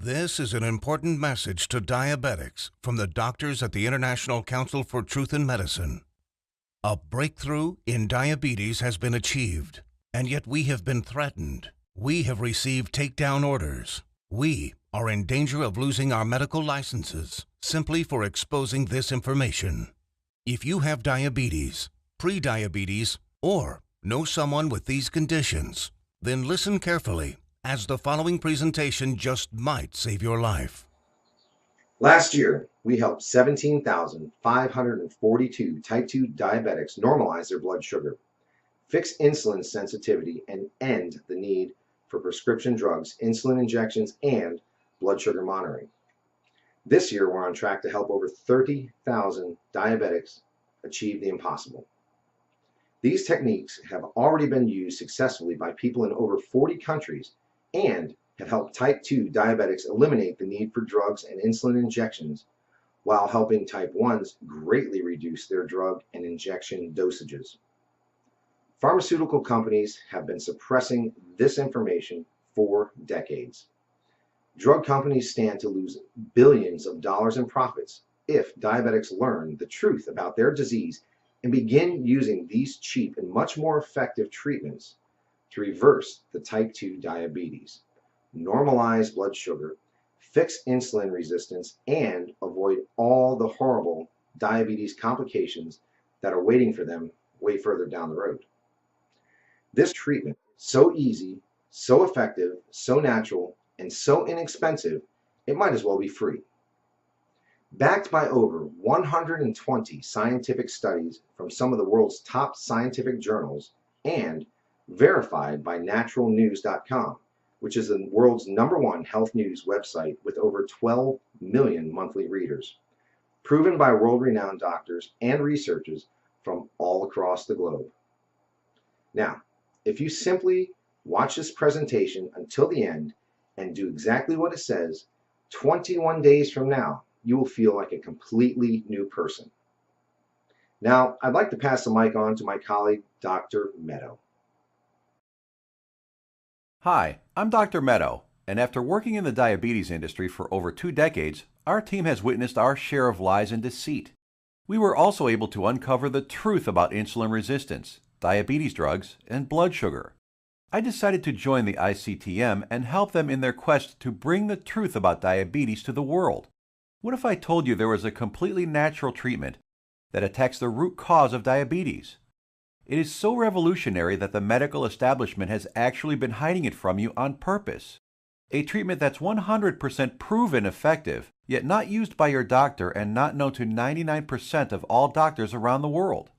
This is an important message to diabetics from the doctors at the International Council for Truth in Medicine. A breakthrough in diabetes has been achieved, and yet we have been threatened. We have received takedown orders. We are in danger of losing our medical licenses simply for exposing this information. If you have diabetes, pre-diabetes, or know someone with these conditions, then listen carefully, as the following presentation just might save your life. Last year, we helped 17,542 type 2 diabetics normalize their blood sugar, fix insulin sensitivity, and end the need for prescription drugs, insulin injections, and blood sugar monitoring. This year, we're on track to help over 30,000 diabetics achieve the impossible. These techniques have already been used successfully by people in over 40 countries and have helped type 2 diabetics eliminate the need for drugs and insulin injections while helping type 1s greatly reduce their drug and injection dosages. Pharmaceutical companies have been suppressing this information for decades. Drug companies stand to lose billions of dollars in profits if diabetics learn the truth about their disease and begin using these cheap and much more effective treatments to reverse the type 2 diabetes, normalize blood sugar, fix insulin resistance, and avoid all the horrible diabetes complications that are waiting for them way further down the road. This treatment is so easy, so effective, so natural, and so inexpensive, it might as well be free. Backed by over 120 scientific studies from some of the world's top scientific journals and verified by naturalnews.com, which is the world's #1 health news website with over 12 million monthly readers, proven by world-renowned doctors and researchers from all across the globe. Now, if you simply watch this presentation until the end and do exactly what it says, 21 days from now, you will feel like a completely new person. Now, I'd like to pass the mic on to my colleague, Dr. Meadow. Hi, I'm Dr. Meadow, and after working in the diabetes industry for over 2 decades, our team has witnessed our share of lies and deceit. We were also able to uncover the truth about insulin resistance, diabetes drugs, and blood sugar. I decided to join the ICTM and help them in their quest to bring the truth about diabetes to the world. What if I told you there was a completely natural treatment that attacks the root cause of diabetes? It is so revolutionary that the medical establishment has actually been hiding it from you on purpose. A treatment that's 100% proven effective, yet not used by your doctor and not known to 99% of all doctors around the world.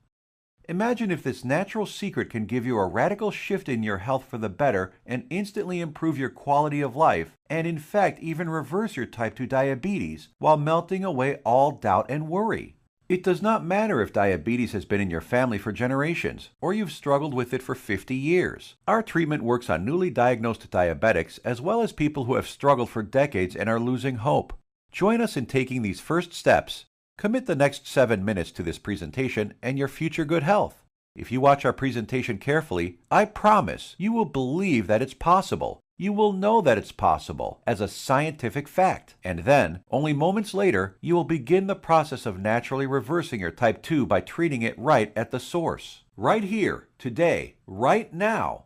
Imagine if this natural secret can give you a radical shift in your health for the better and instantly improve your quality of life, and in fact even reverse your type 2 diabetes while melting away all doubt and worry. It does not matter if diabetes has been in your family for generations, or you've struggled with it for 50 years. Our treatment works on newly diagnosed diabetics as well as people who have struggled for decades and are losing hope. Join us in taking these first steps. Commit the next 7 minutes to this presentation and your future good health. If you watch our presentation carefully, I promise you will believe that it's possible. You will know that it's possible as a scientific fact. And then, only moments later, you will begin the process of naturally reversing your type 2 by treating it right at the source. Right here, today, right now.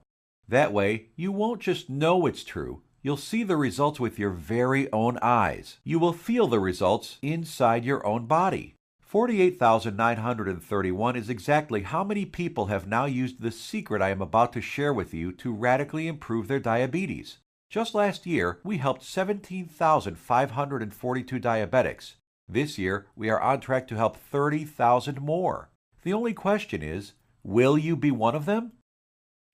That way, you won't just know it's true. You'll see the results with your very own eyes. You will feel the results inside your own body. 48,931 is exactly how many people have now used the secret I am about to share with you to radically improve their diabetes. Just last year, we helped 17,542 diabetics. This year, we are on track to help 30,000 more. The only question is, will you be one of them?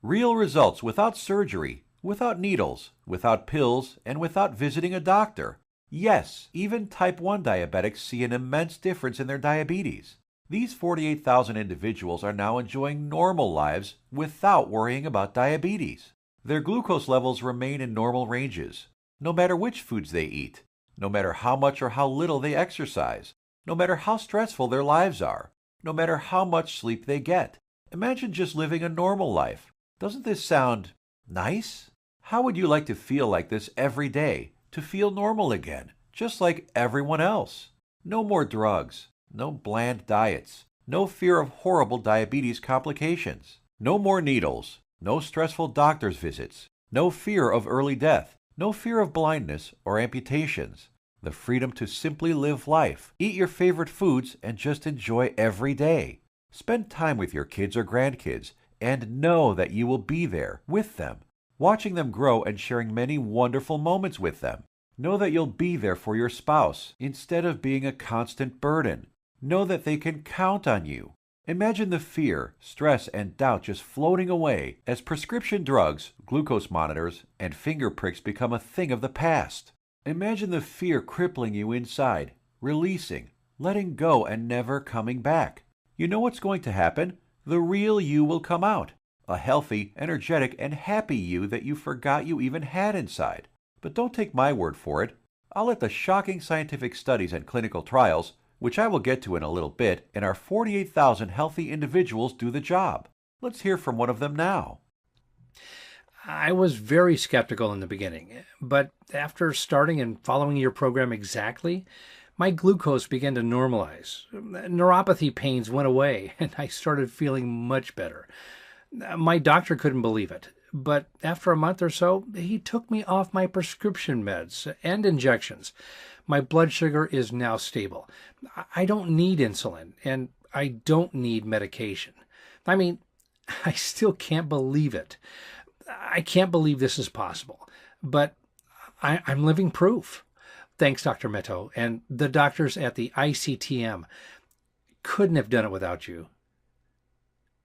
Real results without surgery, without needles, without pills, and without visiting a doctor. Yes, even type 1 diabetics see an immense difference in their diabetes. These 48,000 individuals are now enjoying normal lives without worrying about diabetes. Their glucose levels remain in normal ranges, no matter which foods they eat, no matter how much or how little they exercise, no matter how stressful their lives are, no matter how much sleep they get. Imagine just living a normal life. Doesn't this sound nice? How would you like to feel like this every day? to feel normal again, just like everyone else. No more drugs, no bland diets, no fear of horrible diabetes complications, no more needles, no stressful doctor's visits, no fear of early death, no fear of blindness or amputations. The freedom to simply live life, eat your favorite foods, and just enjoy every day. Spend time with your kids or grandkids and know that you will be there with them, watching them grow and sharing many wonderful moments with them. Know that you'll be there for your spouse instead of being a constant burden. Know that they can count on you. Imagine the fear, stress, and doubt just floating away as prescription drugs, glucose monitors, and finger pricks become a thing of the past. Imagine the fear crippling you inside, releasing, letting go, and never coming back. You know what's going to happen? The real you will come out. A healthy, energetic, and happy you that you forgot you even had inside. But don't take my word for it. I'll let the shocking scientific studies and clinical trials, which I will get to in a little bit, and our 48,000 healthy individuals do the job. Let's hear from one of them now. I was very skeptical in the beginning, but after starting and following your program exactly, my glucose began to normalize. Neuropathy pains went away, and I started feeling much better. My doctor couldn't believe it, but after a month or so, he took me off my prescription meds and injections. My blood sugar is now stable. I don't need insulin, and I don't need medication. I mean, I still can't believe it. I can't believe this is possible, but I'm living proof. Thanks, Dr. Meadow, and the doctors at the ICTM. Couldn't have done it without you.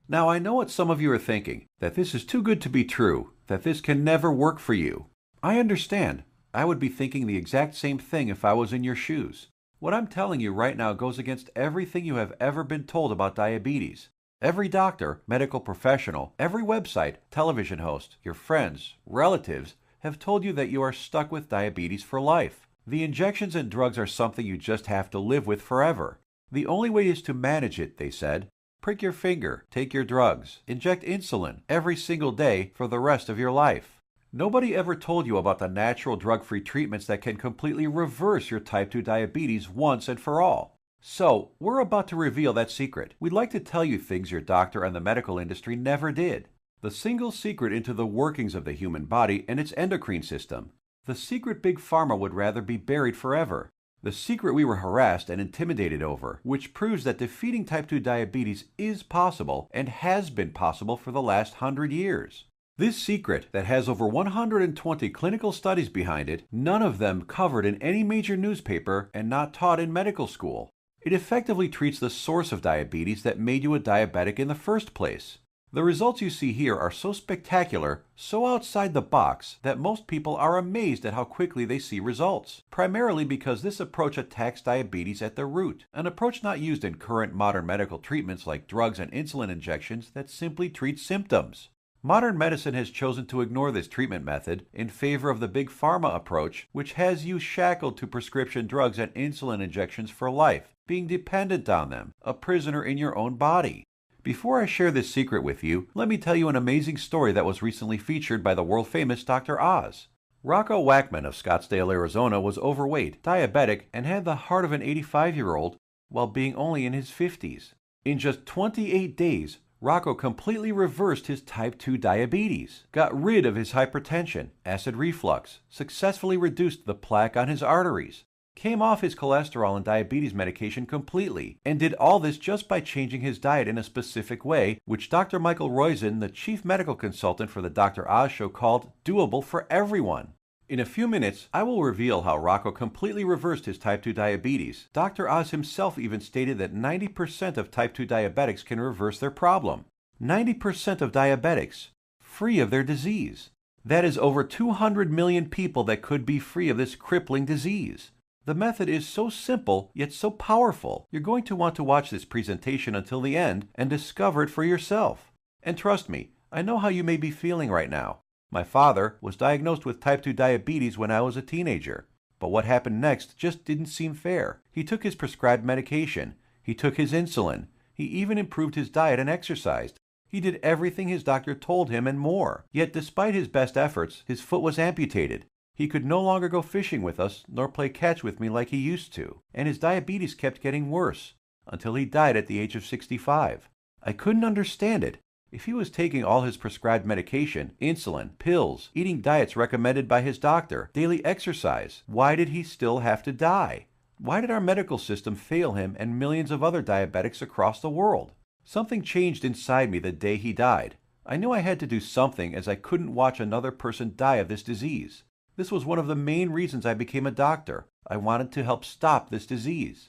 Now I know what some of you are thinking, that this is too good to be true, that this can never work for you. I understand. I would be thinking the exact same thing if I was in your shoes. What I'm telling you right now goes against everything you have ever been told about diabetes. Every doctor, medical professional, every website, television host, your friends, relatives have told you that you are stuck with diabetes for life. The injections and drugs are something you just have to live with forever. The only way is to manage it, they said. Prick your finger, take your drugs, inject insulin every single day for the rest of your life. Nobody ever told you about the natural drug-free treatments that can completely reverse your type 2 diabetes once and for all. So, we're about to reveal that secret. We'd like to tell you things your doctor and the medical industry never did. The single secret into the workings of the human body and its endocrine system. The secret Big Pharma would rather be buried forever. The secret we were harassed and intimidated over, which proves that defeating type 2 diabetes is possible and has been possible for the last 100 years. This secret that has over 120 clinical studies behind it, none of them covered in any major newspaper and not taught in medical school. It effectively treats the source of diabetes that made you a diabetic in the first place. The results you see here are so spectacular, so outside the box, that most people are amazed at how quickly they see results, primarily because this approach attacks diabetes at the root, an approach not used in current modern medical treatments like drugs and insulin injections that simply treat symptoms. Modern medicine has chosen to ignore this treatment method in favor of the Big Pharma approach, which has you shackled to prescription drugs and insulin injections for life, being dependent on them, a prisoner in your own body. Before I share this secret with you, let me tell you an amazing story that was recently featured by the world-famous Dr. Oz. Rocco Wackman of Scottsdale, Arizona was overweight, diabetic, and had the heart of an 85-year-old while being only in his 50s. In just 28 days, Rocco completely reversed his type 2 diabetes, got rid of his hypertension, acid reflux, successfully reduced the plaque on his arteries, came off his cholesterol and diabetes medication completely, and did all this just by changing his diet in a specific way, which Dr. Michael Roizen, the chief medical consultant for the Dr. Oz show, called doable for everyone. In a few minutes, I will reveal how Rocco completely reversed his type 2 diabetes. Dr. Oz himself even stated that 90% of type 2 diabetics can reverse their problem. 90% of diabetics, free of their disease. That is over 200 million people that could be free of this crippling disease. The method is so simple, yet so powerful. You're going to want to watch this presentation until the end and discover it for yourself. And trust me, I know how you may be feeling right now. My father was diagnosed with type 2 diabetes when I was a teenager. But what happened next just didn't seem fair. He took his prescribed medication. He took his insulin. He even improved his diet and exercised. He did everything his doctor told him and more. Yet despite his best efforts, his foot was amputated. He could no longer go fishing with us nor play catch with me like he used to, and his diabetes kept getting worse until he died at the age of 65. I couldn't understand it. If he was taking all his prescribed medication, insulin, pills, eating diets recommended by his doctor, daily exercise, why did he still have to die? Why did our medical system fail him and millions of other diabetics across the world? Something changed inside me the day he died. I knew I had to do something as I couldn't watch another person die of this disease. This was one of the main reasons I became a doctor. I wanted to help stop this disease.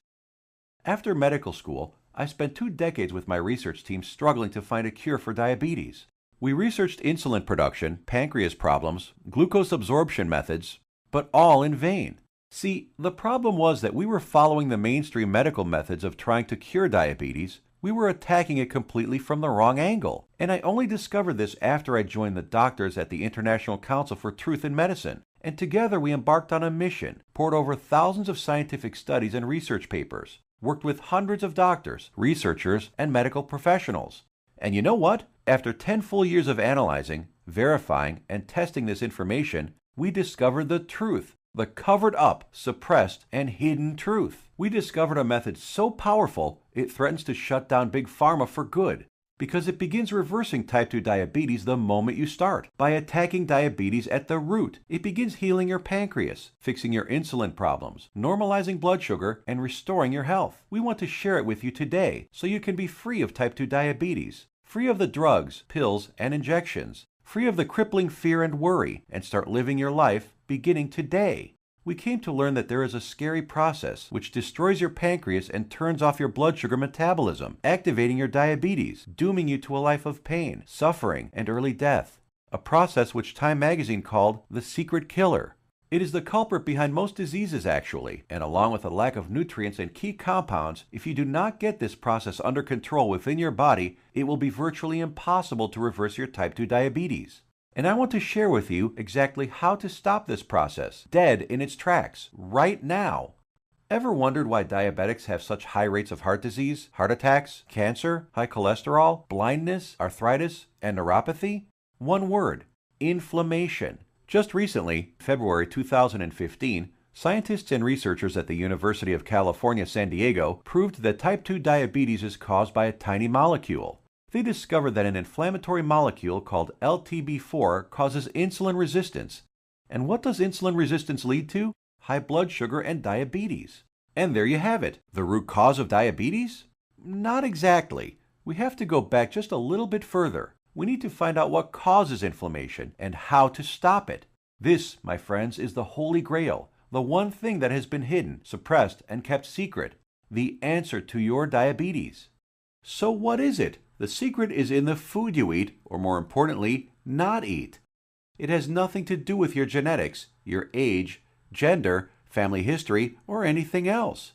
After medical school, I spent 2 decades with my research team struggling to find a cure for diabetes. We researched insulin production, pancreas problems, glucose absorption methods, but all in vain. See, the problem was that we were following the mainstream medical methods of trying to cure diabetes. We were attacking it completely from the wrong angle. And I only discovered this after I joined the doctors at the International Council for Truth in Medicine. And together we embarked on a mission, poured over thousands of scientific studies and research papers, worked with hundreds of doctors, researchers, and medical professionals. And you know what? After 10 full years of analyzing, verifying, and testing this information, we discovered the truth. The covered up, suppressed, and hidden truth. We discovered a method so powerful it threatens to shut down Big Pharma for good, because it begins reversing type 2 diabetes the moment you start. By attacking diabetes at the root, it begins healing your pancreas, fixing your insulin problems, normalizing blood sugar, and restoring your health. We want to share it with you today so you can be free of type 2 diabetes, free of the drugs, pills, and injections, free of the crippling fear and worry, and start living your life beginning today. We came to learn that there is a scary process which destroys your pancreas and turns off your blood sugar metabolism, activating your diabetes, dooming you to a life of pain, suffering, and early death. A process which Time magazine called the secret killer. It is the culprit behind most diseases actually, and along with a lack of nutrients and key compounds, if you do not get this process under control within your body, it will be virtually impossible to reverse your type 2 diabetes. And I want to share with you exactly how to stop this process, dead in its tracks, right now. Ever wondered why diabetics have such high rates of heart disease, heart attacks, cancer, high cholesterol, blindness, arthritis, and neuropathy? One word: inflammation. Just recently, February 2015, scientists and researchers at the University of California, San Diego proved that type 2 diabetes is caused by a tiny molecule. They discovered that an inflammatory molecule called LTB4 causes insulin resistance. And what does insulin resistance lead to? High blood sugar and diabetes. And there you have it. The root cause of diabetes? Not exactly. We have to go back just a little bit further. We need to find out what causes inflammation and how to stop it. This, my friends, is the Holy Grail, the one thing that has been hidden, suppressed, and kept secret. The answer to your diabetes. So what is it? The secret is in the food you eat, or more importantly, not eat. It has nothing to do with your genetics, your age, gender, family history, or anything else.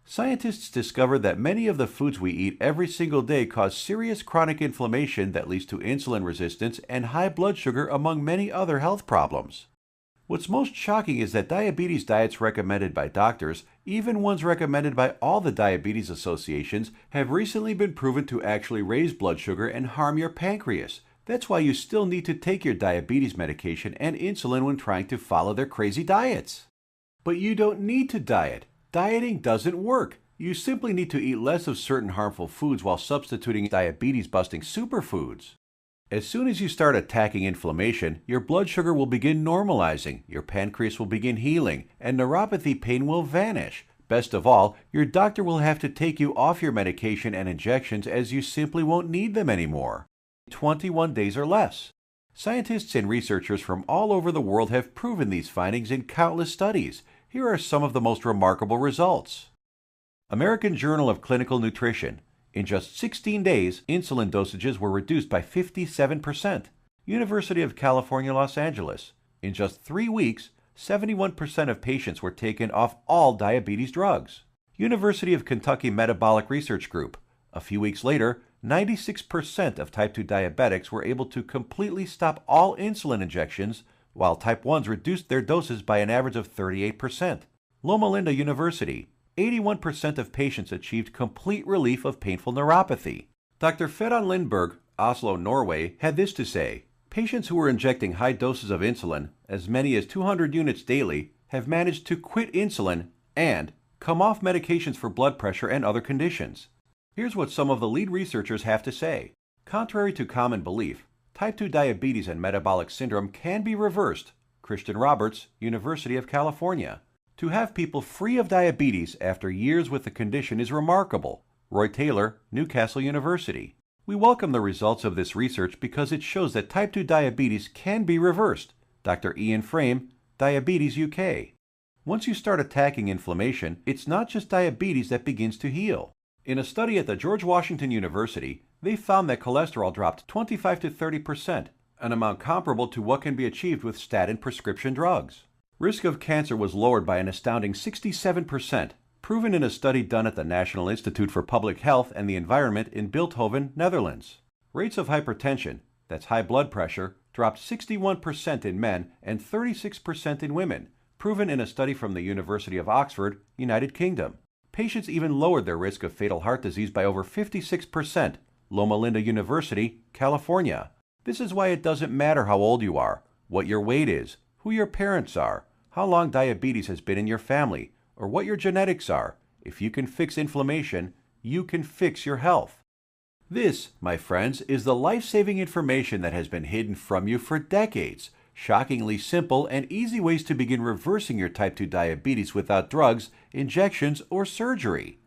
Scientists discovered that many of the foods we eat every single day cause serious chronic inflammation that leads to insulin resistance and high blood sugar, among many other health problems. What's most shocking is that diabetes diets recommended by doctors, even ones recommended by all the diabetes associations, have recently been proven to actually raise blood sugar and harm your pancreas. That's why you still need to take your diabetes medication and insulin when trying to follow their crazy diets. But you don't need to diet. Dieting doesn't work. You simply need to eat less of certain harmful foods while substituting diabetes-busting superfoods. As soon as you start attacking inflammation, your blood sugar will begin normalizing, your pancreas will begin healing, and neuropathy pain will vanish. Best of all, your doctor will have to take you off your medication and injections as you simply won't need them anymore. 21 days or less. Scientists and researchers from all over the world have proven these findings in countless studies. Here are some of the most remarkable results. American Journal of Clinical Nutrition. In just 16 days, insulin dosages were reduced by 57%. University of California, Los Angeles. In just 3 weeks, 71% of patients were taken off all diabetes drugs. University of Kentucky Metabolic Research Group. A few weeks later, 96% of type 2 diabetics were able to completely stop all insulin injections, while type 1s reduced their doses by an average of 38%. Loma Linda University. 81% of patients achieved complete relief of painful neuropathy. Dr. Ferran Lindberg, Oslo, Norway, had this to say: patients who were injecting high doses of insulin, as many as 200 units daily, have managed to quit insulin and come off medications for blood pressure and other conditions. Here's what some of the lead researchers have to say. Contrary to common belief, type 2 diabetes and metabolic syndrome can be reversed. Christian Roberts, University of California. To have people free of diabetes after years with the condition is remarkable. Roy Taylor, Newcastle University. We welcome the results of this research because it shows that type 2 diabetes can be reversed. Dr. Ian Frame, Diabetes UK. Once you start attacking inflammation, it's not just diabetes that begins to heal. In a study at the George Washington University, they found that cholesterol dropped 25 to 30%, an amount comparable to what can be achieved with statin prescription drugs. Risk of cancer was lowered by an astounding 67%, proven in a study done at the National Institute for Public Health and the Environment in Bilthoven, Netherlands. Rates of hypertension, that's high blood pressure, dropped 61% in men and 36% in women, proven in a study from the University of Oxford, United Kingdom. Patients even lowered their risk of fatal heart disease by over 56%, Loma Linda University, California. This is why it doesn't matter how old you are, what your weight is, who your parents are, how long diabetes has been in your family, or what your genetics are. If you can fix inflammation, you can fix your health. This, my friends, is the life-saving information that has been hidden from you for decades. Shockingly simple and easy ways to begin reversing your type 2 diabetes without drugs, injections, or surgery.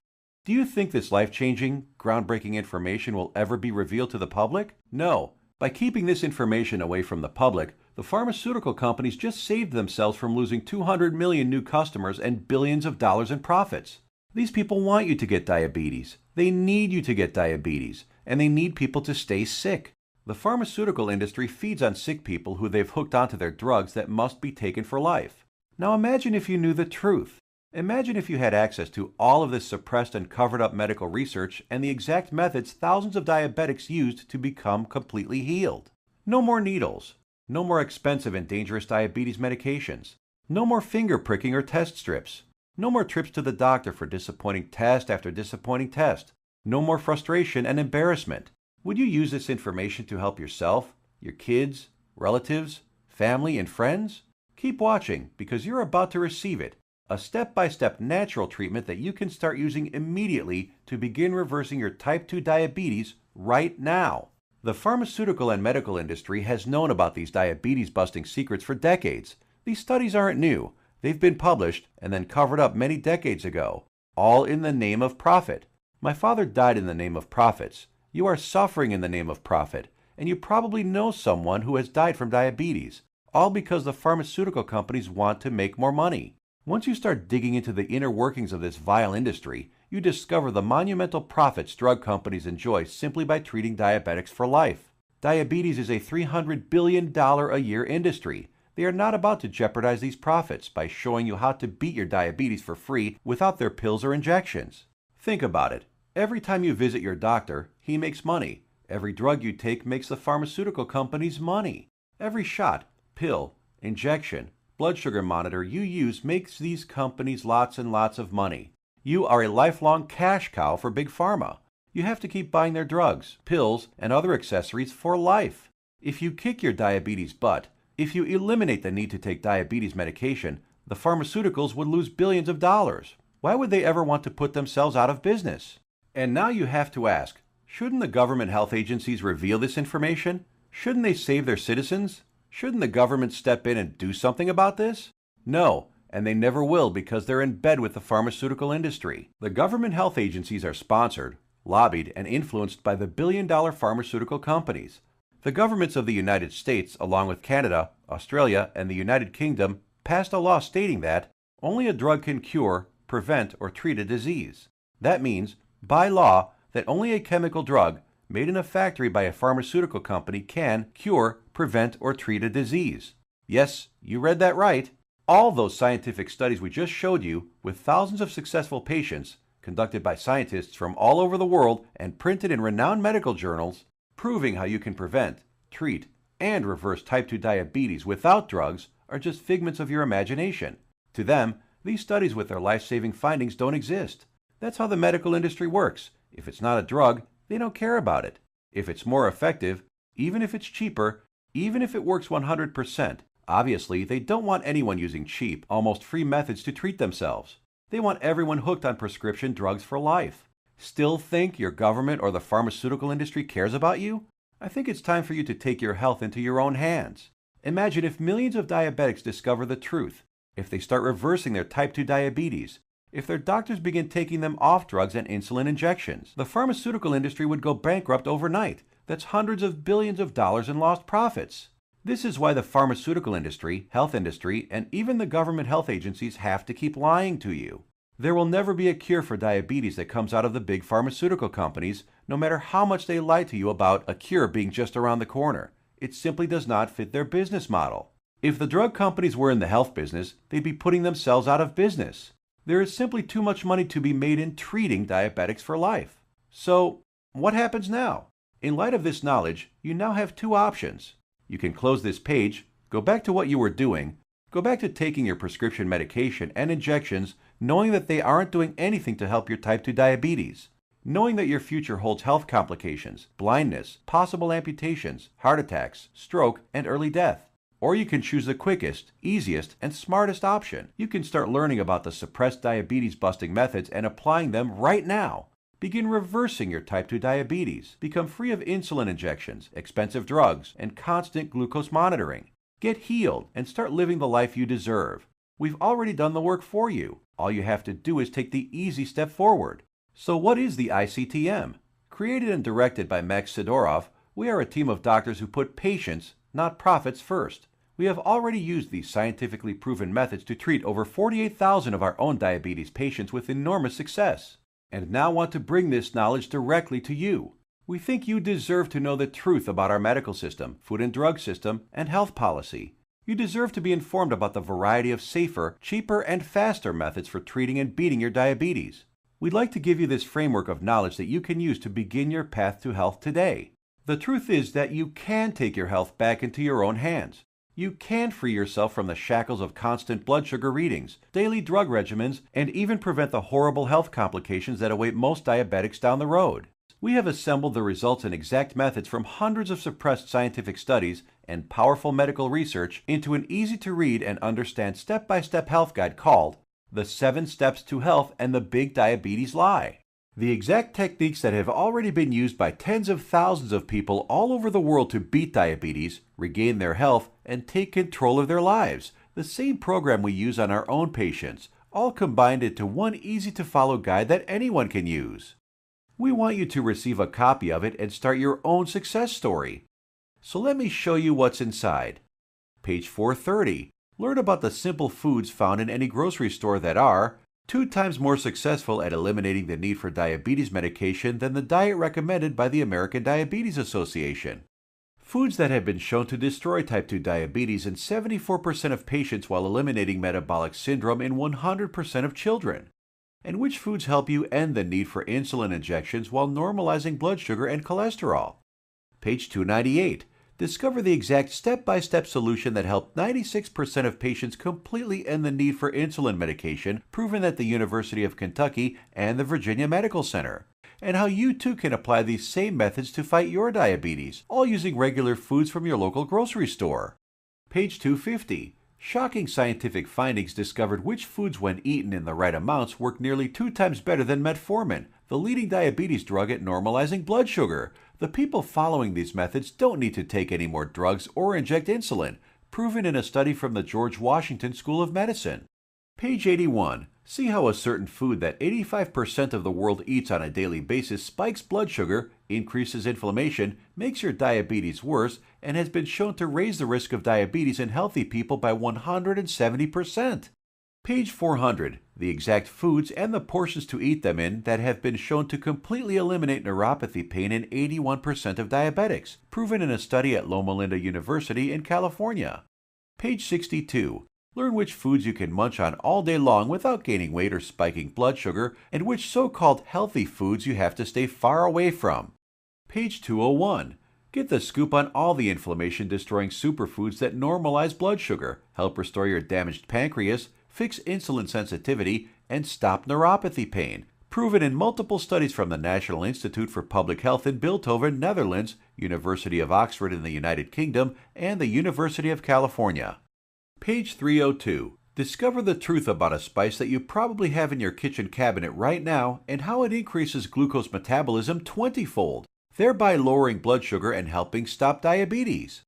Do you think this life-changing, groundbreaking information will ever be revealed to the public? No. By keeping this information away from the public, the pharmaceutical companies just saved themselves from losing 200 million new customers and billions of dollars in profits. These people want you to get diabetes. They need you to get diabetes, and they need people to stay sick. The pharmaceutical industry feeds on sick people who they've hooked onto their drugs that must be taken for life. Now imagine if you knew the truth. Imagine if you had access to all of this suppressed and covered up medical research and the exact methods thousands of diabetics used to become completely healed. No more needles. No more expensive and dangerous diabetes medications. No more finger pricking or test strips. No more trips to the doctor for disappointing test after disappointing test. No more frustration and embarrassment. Would you use this information to help yourself, your kids, relatives, family, and friends? Keep watching because you're about to receive it. A step-by-step natural treatment that you can start using immediately to begin reversing your type 2 diabetes right now. The pharmaceutical and medical industry has known about these diabetes-busting secrets for decades. These studies aren't new. They've been published and then covered up many decades ago, all in the name of profit. My father died in the name of profits. You are suffering in the name of profit, and you probably know someone who has died from diabetes, all because the pharmaceutical companies want to make more money. Once you start digging into the inner workings of this vile industry, you discover the monumental profits drug companies enjoy simply by treating diabetics for life. Diabetes is a $300 billion a year industry. They are not about to jeopardize these profits by showing you how to beat your diabetes for free without their pills or injections. Think about it. Every time you visit your doctor, he makes money. Every drug you take makes the pharmaceutical companies money. Every shot, pill, injection, blood sugar monitor you use makes these companies lots and lots of money. You are a lifelong cash cow for Big Pharma. You have to keep buying their drugs, pills, and other accessories for life. If you kick your diabetes butt, if you eliminate the need to take diabetes medication, the pharmaceuticals would lose billions of dollars. Why would they ever want to put themselves out of business? And now you have to ask, shouldn't the government health agencies reveal this information? Shouldn't they save their citizens? Shouldn't the government step in and do something about this? No, and they never will because they're in bed with the pharmaceutical industry. The government health agencies are sponsored, lobbied, and influenced by the billion-dollar pharmaceutical companies. The governments of the United States, along with Canada, Australia, and the United Kingdom, passed a law stating that only a drug can cure, prevent, or treat a disease. That means, by law, that only a chemical drug made in a factory by a pharmaceutical company can cure, prevent, or treat a disease. Yes, you read that right. All those scientific studies we just showed you, with thousands of successful patients, conducted by scientists from all over the world and printed in renowned medical journals, proving how you can prevent, treat, and reverse type 2 diabetes without drugs, are just figments of your imagination. To them, these studies with their life-saving findings don't exist. That's how the medical industry works. If it's not a drug, they don't care about it. If it's more effective, even if it's cheaper, even if it works 100%, Obviously, they don't want anyone using cheap, almost free methods to treat themselves. They want everyone hooked on prescription drugs for life. Still think your government or the pharmaceutical industry cares about you? I think it's time for you to take your health into your own hands. Imagine if millions of diabetics discover the truth, if they start reversing their type 2 diabetes, if their doctors begin taking them off drugs and insulin injections. The pharmaceutical industry would go bankrupt overnight. That's hundreds of billions of dollars in lost profits. This is why the pharmaceutical industry, health industry, and even the government health agencies have to keep lying to you. There will never be a cure for diabetes that comes out of the big pharmaceutical companies, no matter how much they lie to you about a cure being just around the corner. It simply does not fit their business model. If the drug companies were in the health business, they'd be putting themselves out of business. There is simply too much money to be made in treating diabetics for life. So, what happens now? In light of this knowledge, you now have two options. You can close this page, go back to what you were doing, go back to taking your prescription medication and injections, knowing that they aren't doing anything to help your type 2 diabetes, knowing that your future holds health complications, blindness, possible amputations, heart attacks, stroke, and early death. Or you can choose the quickest, easiest, and smartest option. You can start learning about the suppressed diabetes busting methods and applying them right now. Begin reversing your type 2 diabetes. Become free of insulin injections, expensive drugs, and constant glucose monitoring. Get healed and start living the life you deserve. We've already done the work for you. All you have to do is take the easy step forward. So what is the ICTM? Created and directed by Max Sidorov, we are a team of doctors who put patients, not profits, first. We have already used these scientifically proven methods to treat over 48,000 of our own diabetes patients with enormous success, and now want to bring this knowledge directly to you. We think you deserve to know the truth about our medical system, food and drug system, and health policy. You deserve to be informed about the variety of safer, cheaper, and faster methods for treating and beating your diabetes. We'd like to give you this framework of knowledge that you can use to begin your path to health today. The truth is that you can take your health back into your own hands. You can free yourself from the shackles of constant blood sugar readings, daily drug regimens, and even prevent the horrible health complications that await most diabetics down the road. We have assembled the results and exact methods from hundreds of suppressed scientific studies and powerful medical research into an easy-to-read and understand step-by-step health guide called The 7 Steps to Health and the Big Diabetes Lie. The exact techniques that have already been used by tens of thousands of people all over the world to beat diabetes, regain their health, and take control of their lives. The same program we use on our own patients, all combined into one easy-to-follow guide that anyone can use. We want you to receive a copy of it and start your own success story. So let me show you what's inside. Page 430. Learn about the simple foods found in any grocery store that are 2 times more successful at eliminating the need for diabetes medication than the diet recommended by the American Diabetes Association. Foods that have been shown to destroy type 2 diabetes in 74% of patients while eliminating metabolic syndrome in 100% of children. And which foods help you end the need for insulin injections while normalizing blood sugar and cholesterol. Page 298. Discover the exact step-by-step solution that helped 96% of patients completely end the need for insulin medication, proven at the University of Kentucky and the Virginia Medical Center, and how you too can apply these same methods to fight your diabetes, all using regular foods from your local grocery store. Page 250. Shocking scientific findings discovered which foods, when eaten in the right amounts, work nearly 2 times better than metformin, the leading diabetes drug at normalizing blood sugar. The people following these methods don't need to take any more drugs or inject insulin, proven in a study from the George Washington School of Medicine. Page 81. See how a certain food that 85% of the world eats on a daily basis spikes blood sugar, increases inflammation, makes your diabetes worse, and has been shown to raise the risk of diabetes in healthy people by 170%. Page 400. The exact foods and the portions to eat them in that have been shown to completely eliminate neuropathy pain in 81% of diabetics, proven in a study at Loma Linda University in California. Page 62. Learn which foods you can munch on all day long without gaining weight or spiking blood sugar, and which so-called healthy foods you have to stay far away from. Page 201. Get the scoop on all the inflammation-destroying superfoods that normalize blood sugar, help restore your damaged pancreas, fix insulin sensitivity, and stop neuropathy pain, proven in multiple studies from the National Institute for Public Health in Bilthoven, Netherlands, University of Oxford in the United Kingdom, and the University of California. Page 302. Discover the truth about a spice that you probably have in your kitchen cabinet right now and how it increases glucose metabolism 20-fold, thereby lowering blood sugar and helping stop diabetes.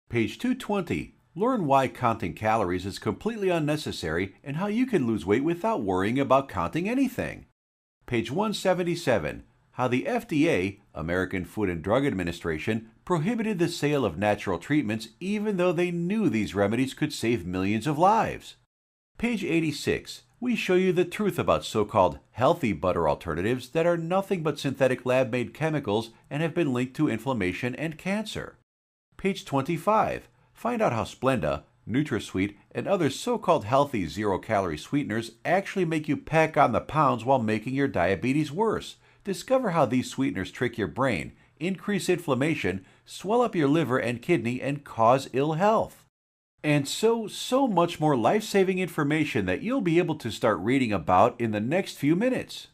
Page 220. Learn why counting calories is completely unnecessary and how you can lose weight without worrying about counting anything. Page 177. How the FDA, American Food and Drug Administration, prohibited the sale of natural treatments even though they knew these remedies could save millions of lives. Page 86. We show you the truth about so-called healthy butter alternatives that are nothing but synthetic lab-made chemicals and have been linked to inflammation and cancer. Page 25. Find out how Splenda, NutraSweet, and other so-called healthy zero-calorie sweeteners actually make you pack on the pounds while making your diabetes worse. Discover how these sweeteners trick your brain, increase inflammation, swell up your liver and kidney, and cause ill health. And so much more life-saving information that you'll be able to start reading about in the next few minutes.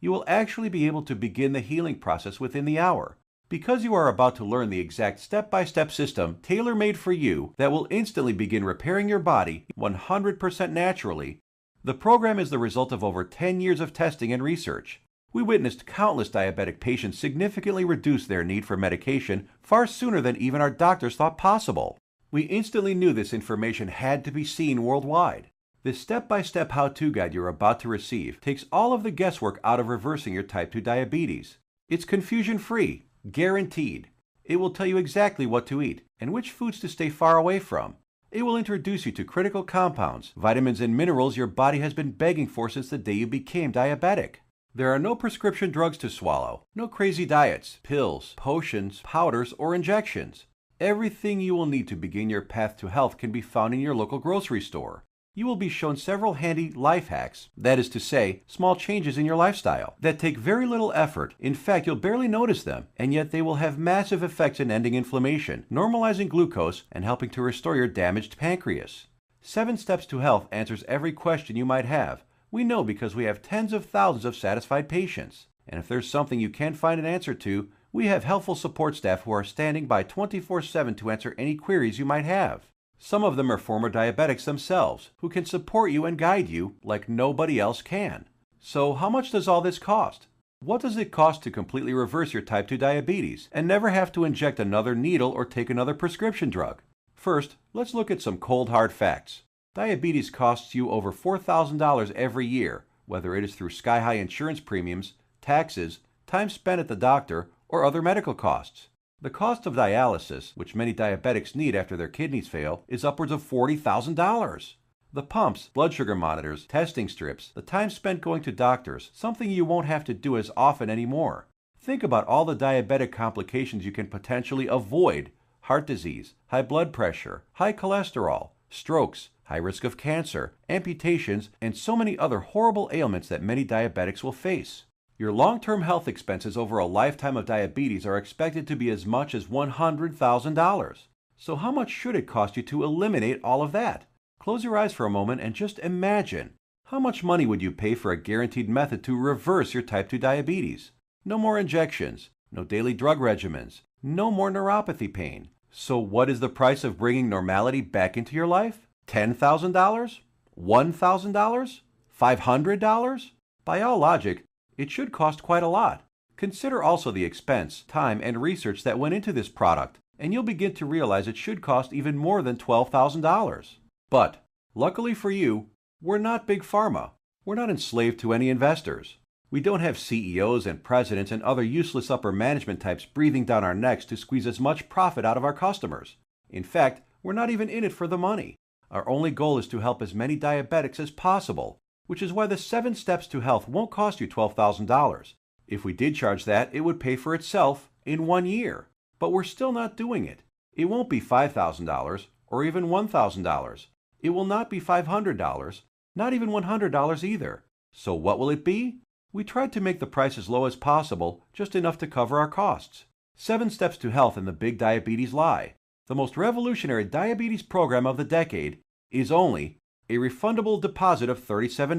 You will actually be able to begin the healing process within the hour, because you are about to learn the exact step-by-step system tailor-made for you that will instantly begin repairing your body 100% naturally. The program is the result of over 10 years of testing and research. We witnessed countless diabetic patients significantly reduce their need for medication far sooner than even our doctors thought possible. We instantly knew this information had to be seen worldwide. This step-by-step how-to guide you're about to receive takes all of the guesswork out of reversing your type 2 diabetes. It's confusion-free, guaranteed. It will tell you exactly what to eat and which foods to stay far away from. It will introduce you to critical compounds, vitamins and minerals your body has been begging for since the day you became diabetic. There are no prescription drugs to swallow, no crazy diets, pills, potions, powders, or injections. Everything you will need to begin your path to health can be found in your local grocery store. You will be shown several handy life hacks, that is to say, small changes in your lifestyle, that take very little effort. In fact, you'll barely notice them, and yet they will have massive effects in ending inflammation, normalizing glucose, and helping to restore your damaged pancreas. 7 Steps to Health answers every question you might have. We know because we have tens of thousands of satisfied patients. And if there's something you can't find an answer to, we have helpful support staff who are standing by 24/7 to answer any queries you might have. Some of them are former diabetics themselves, who can support you and guide you like nobody else can. So how much does all this cost? What does it cost to completely reverse your type 2 diabetes and never have to inject another needle or take another prescription drug? First, let's look at some cold hard facts. Diabetes costs you over $4,000 every year, whether it is through sky-high insurance premiums, taxes, time spent at the doctor, or other medical costs. The cost of dialysis, which many diabetics need after their kidneys fail, is upwards of $40,000. The pumps, blood sugar monitors, testing strips, the time spent going to doctors, something you won't have to do as often anymore. Think about all the diabetic complications you can potentially avoid: heart disease, high blood pressure, high cholesterol, strokes, high risk of cancer, amputations, and so many other horrible ailments that many diabetics will face. Your long-term health expenses over a lifetime of diabetes are expected to be as much as $100,000. So how much should it cost you to eliminate all of that? Close your eyes for a moment and just imagine. How much money would you pay for a guaranteed method to reverse your type 2 diabetes? No more injections, no daily drug regimens, no more neuropathy pain. So what is the price of bringing normality back into your life? $10,000? $1,000? $500? By all logic, it should cost quite a lot. Consider also the expense, time, and research that went into this product, and you'll begin to realize it should cost even more than $12,000. But, luckily for you, we're not Big Pharma. We're not enslaved to any investors. We don't have CEOs and presidents and other useless upper management types breathing down our necks to squeeze as much profit out of our customers. In fact, we're not even in it for the money. Our only goal is to help as many diabetics as possible, which is why the 7 Steps to Health won't cost you $12,000. If we did charge that, it would pay for itself in 1 year. But we're still not doing it. It won't be $5,000 or even $1,000. It will not be $500, not even $100 either. So what will it be? We tried to make the price as low as possible, just enough to cover our costs. 7 Steps to Health and the Big Diabetes Lie, the most revolutionary diabetes program of the decade, is only a refundable deposit of $37.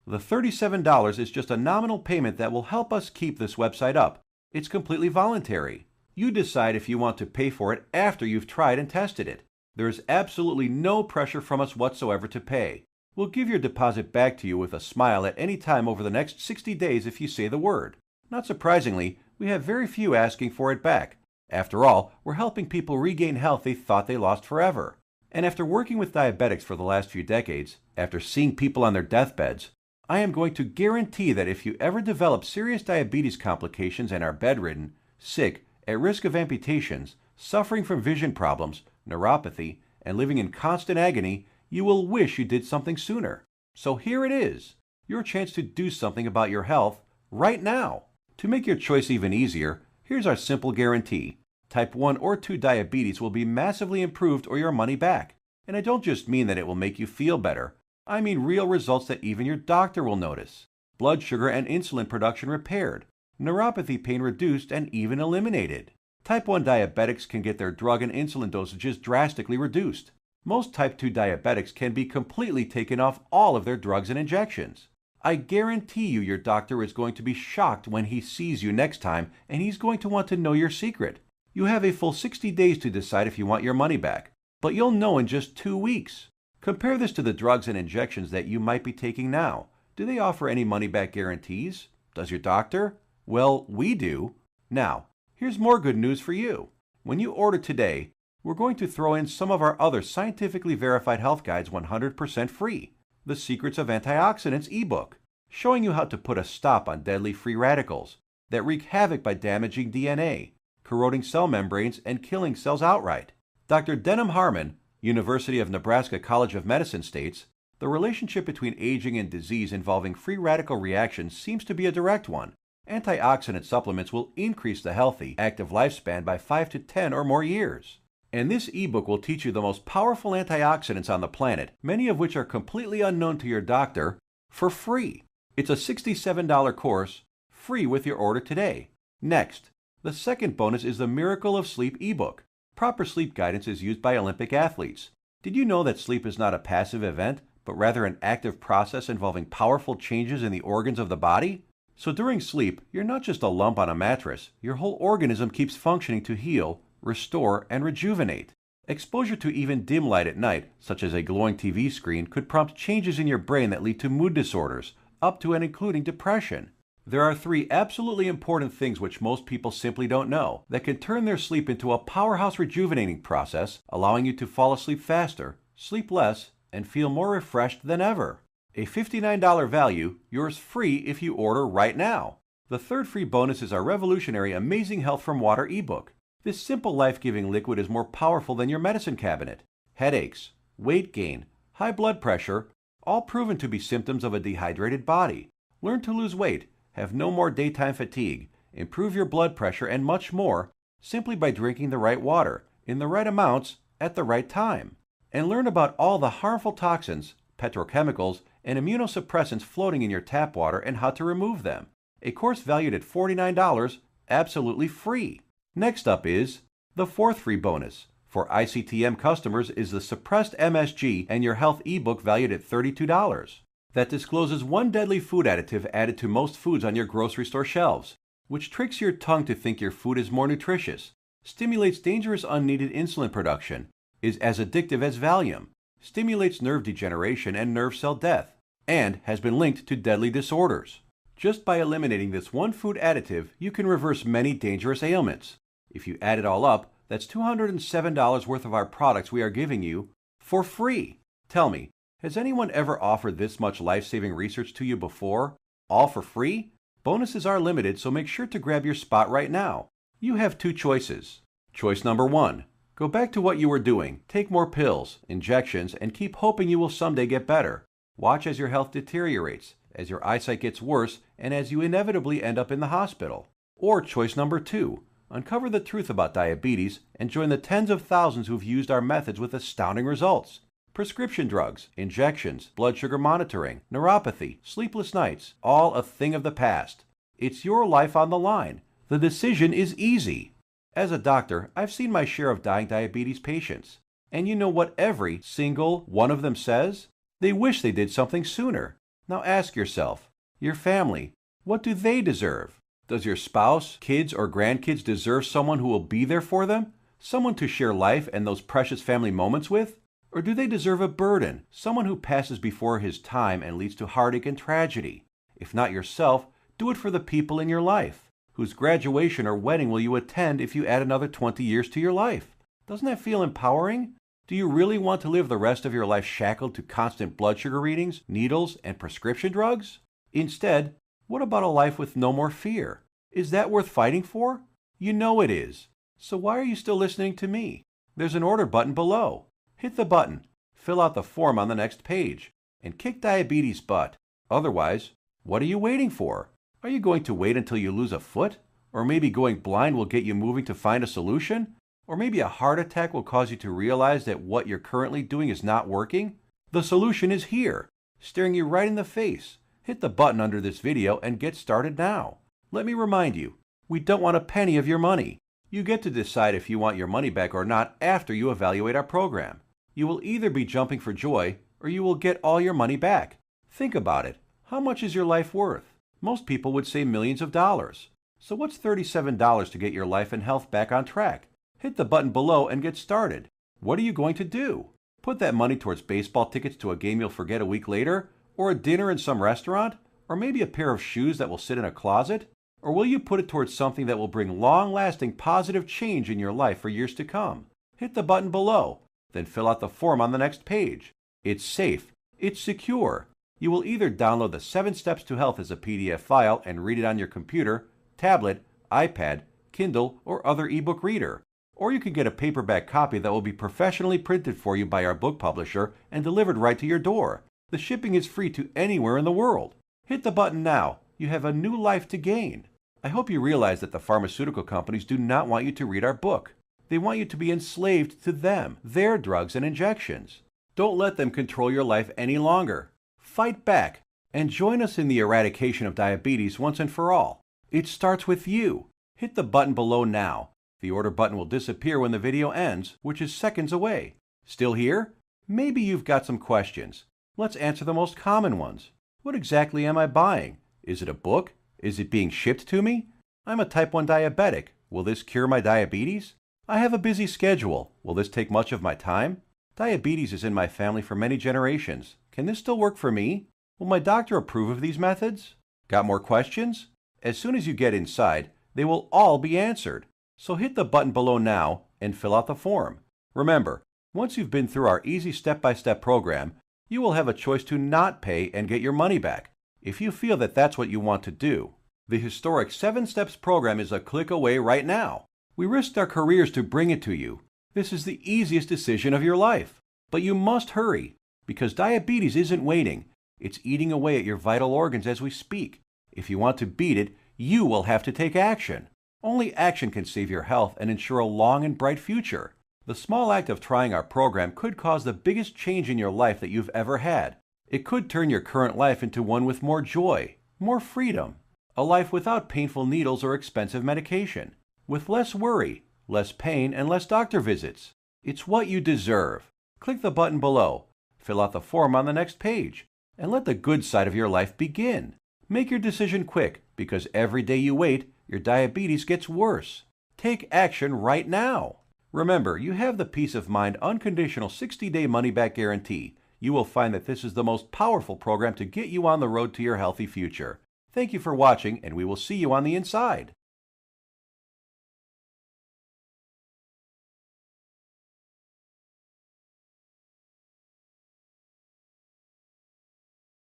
The $37 is just a nominal payment that will help us keep this website up. It's completely voluntary. You decide if you want to pay for it after you've tried and tested it. There is absolutely no pressure from us whatsoever to pay. We'll give your deposit back to you with a smile at any time over the next 60 days if you say the word. Not surprisingly, we have very few asking for it back. After all, we're helping people regain health they thought they lost forever. And after working with diabetics for the last few decades, after seeing people on their deathbeds, I am going to guarantee that if you ever develop serious diabetes complications and are bedridden, sick, at risk of amputations, suffering from vision problems, neuropathy, and living in constant agony, you will wish you did something sooner. So here it is, your chance to do something about your health right now. To make your choice even easier, here's our simple guarantee. Type 1 or 2 diabetes will be massively improved or your money back. And I don't just mean that it will make you feel better. I mean real results that even your doctor will notice. Blood sugar and insulin production repaired, neuropathy pain reduced and even eliminated. Type 1 diabetics can get their drug and insulin dosages drastically reduced. Most type 2 diabetics can be completely taken off all of their drugs and injections. I guarantee you your doctor is going to be shocked when he sees you next time, and he's going to want to know your secret. You have a full 60 days to decide if you want your money back, but you'll know in just 2 weeks. Compare this to the drugs and injections that you might be taking now. Do they offer any money-back guarantees? Does your doctor? Well, we do. Now, here's more good news for you. When you order today, we're going to throw in some of our other scientifically verified health guides 100% free. The Secrets of Antioxidants ebook, showing you how to put a stop on deadly free radicals that wreak havoc by damaging DNA, corroding cell membranes, and killing cells outright. Dr. Denham Harmon, University of Nebraska College of Medicine states, the relationship between aging and disease involving free radical reactions seems to be a direct one. Antioxidant supplements will increase the healthy, active lifespan by 5 to 10 or more years. And this ebook will teach you the most powerful antioxidants on the planet, many of which are completely unknown to your doctor, for free. It's a $67 course, free with your order today. Next, the second bonus is the Miracle of Sleep ebook. Proper sleep guidance is used by Olympic athletes. Did you know that sleep is not a passive event, but rather an active process involving powerful changes in the organs of the body? So during sleep, you're not just a lump on a mattress. Your whole organism keeps functioning to heal, restore, and rejuvenate. Exposure to even dim light at night, such as a glowing TV screen, could prompt changes in your brain that lead to mood disorders, up to and including depression. There are 3 absolutely important things which most people simply don't know that can turn their sleep into a powerhouse rejuvenating process, allowing you to fall asleep faster, sleep less, and feel more refreshed than ever. A $59 value, yours free if you order right now. The third free bonus is our revolutionary Amazing Health from Water ebook. This simple life-giving liquid is more powerful than your medicine cabinet. Headaches, weight gain, high blood pressure, all proven to be symptoms of a dehydrated body. Learn to lose weight, have no more daytime fatigue, improve your blood pressure, and much more simply by drinking the right water, in the right amounts, at the right time. And learn about all the harmful toxins, petrochemicals, and immunosuppressants floating in your tap water and how to remove them. A course valued at $49, absolutely free. Next up is the fourth free bonus. For ICTM customers is the Suppressed MSG and Your Health ebook valued at $32. That discloses one deadly food additive added to most foods on your grocery store shelves, which tricks your tongue to think your food is more nutritious, stimulates dangerous unneeded insulin production, is as addictive as Valium, stimulates nerve degeneration and nerve cell death, and has been linked to deadly disorders. Just by eliminating this one food additive, you can reverse many dangerous ailments. If you add it all up, that's $207 worth of our products we are giving you for free. Tell me, has anyone ever offered this much life-saving research to you before? All for free? Bonuses are limited, so make sure to grab your spot right now. You have 2 choices. Choice number 1. Go back to what you were doing. Take more pills, injections, and keep hoping you will someday get better. Watch as your health deteriorates, as your eyesight gets worse, and as you inevitably end up in the hospital. Or choice number 2. Uncover the truth about diabetes and join the tens of thousands who've used our methods with astounding results. Prescription drugs, injections, blood sugar monitoring, neuropathy, sleepless nights, all a thing of the past. It's your life on the line. The decision is easy. As a doctor, I've seen my share of dying diabetes patients. And you know what every single one of them says? They wish they did something sooner. Now ask yourself, your family, what do they deserve? Does your spouse, kids, or grandkids deserve someone who will be there for them? Someone to share life and those precious family moments with? Or do they deserve a burden, someone who passes before his time and leads to heartache and tragedy? If not yourself, do it for the people in your life. Whose graduation or wedding will you attend if you add another 20 years to your life? Doesn't that feel empowering? Do you really want to live the rest of your life shackled to constant blood sugar readings, needles, and prescription drugs? Instead, what about a life with no more fear? Is that worth fighting for? You know it is. So why are you still listening to me? There's an order button below. Hit the button, fill out the form on the next page, and kick diabetes butt. Otherwise, what are you waiting for? Are you going to wait until you lose a foot? Or maybe going blind will get you moving to find a solution? Or maybe a heart attack will cause you to realize that what you're currently doing is not working? The solution is here, staring you right in the face. Hit the button under this video and get started now. Let me remind you, we don't want a penny of your money. You get to decide if you want your money back or not after you evaluate our program. You will either be jumping for joy or you will get all your money back. Think about it. How much is your life worth? Most people would say millions of dollars. So what's $37 to get your life and health back on track? Hit the button below and get started. What are you going to do? Put that money towards baseball tickets to a game you'll forget a week later? Or a dinner in some restaurant? Or maybe a pair of shoes that will sit in a closet? Or will you put it towards something that will bring long-lasting positive change in your life for years to come? Hit the button below, then fill out the form on the next page. It's safe. It's secure. You will either download the 7 Steps to Health as a PDF file and read it on your computer, tablet, iPad, Kindle, or other ebook reader. Or you can get a paperback copy that will be professionally printed for you by our book publisher and delivered right to your door. The shipping is free to anywhere in the world. Hit the button now. You have a new life to gain. I hope you realize that the pharmaceutical companies do not want you to read our book. They want you to be enslaved to them, their drugs and injections. Don't let them control your life any longer. Fight back and join us in the eradication of diabetes once and for all. It starts with you. Hit the button below now. The order button will disappear when the video ends, which is seconds away. Still here? Maybe you've got some questions. Let's answer the most common ones. What exactly am I buying? Is it a book? Is it being shipped to me? I'm a type 1 diabetic. Will this cure my diabetes? I have a busy schedule. Will this take much of my time? Diabetes is in my family for many generations. Can this still work for me? Will my doctor approve of these methods? Got more questions? As soon as you get inside, they will all be answered. So hit the button below now and fill out the form. Remember, once you've been through our easy step-by-step program, you will have a choice to not pay and get your money back, if you feel that that's what you want to do. The historic 7 Steps program is a click away right now. We risked our careers to bring it to you. This is the easiest decision of your life. But you must hurry, because diabetes isn't waiting. It's eating away at your vital organs as we speak. If you want to beat it, you will have to take action. Only action can save your health and ensure a long and bright future. The small act of trying our program could cause the biggest change in your life that you've ever had. It could turn your current life into one with more joy, more freedom, a life without painful needles or expensive medication, with less worry, less pain, and less doctor visits. It's what you deserve. Click the button below, fill out the form on the next page, and let the good side of your life begin. Make your decision quick, because every day you wait, your diabetes gets worse. Take action right now. Remember, you have the peace of mind unconditional 60-day money-back guarantee. You will find that this is the most powerful program to get you on the road to your healthy future. Thank you for watching, and we will see you on the inside.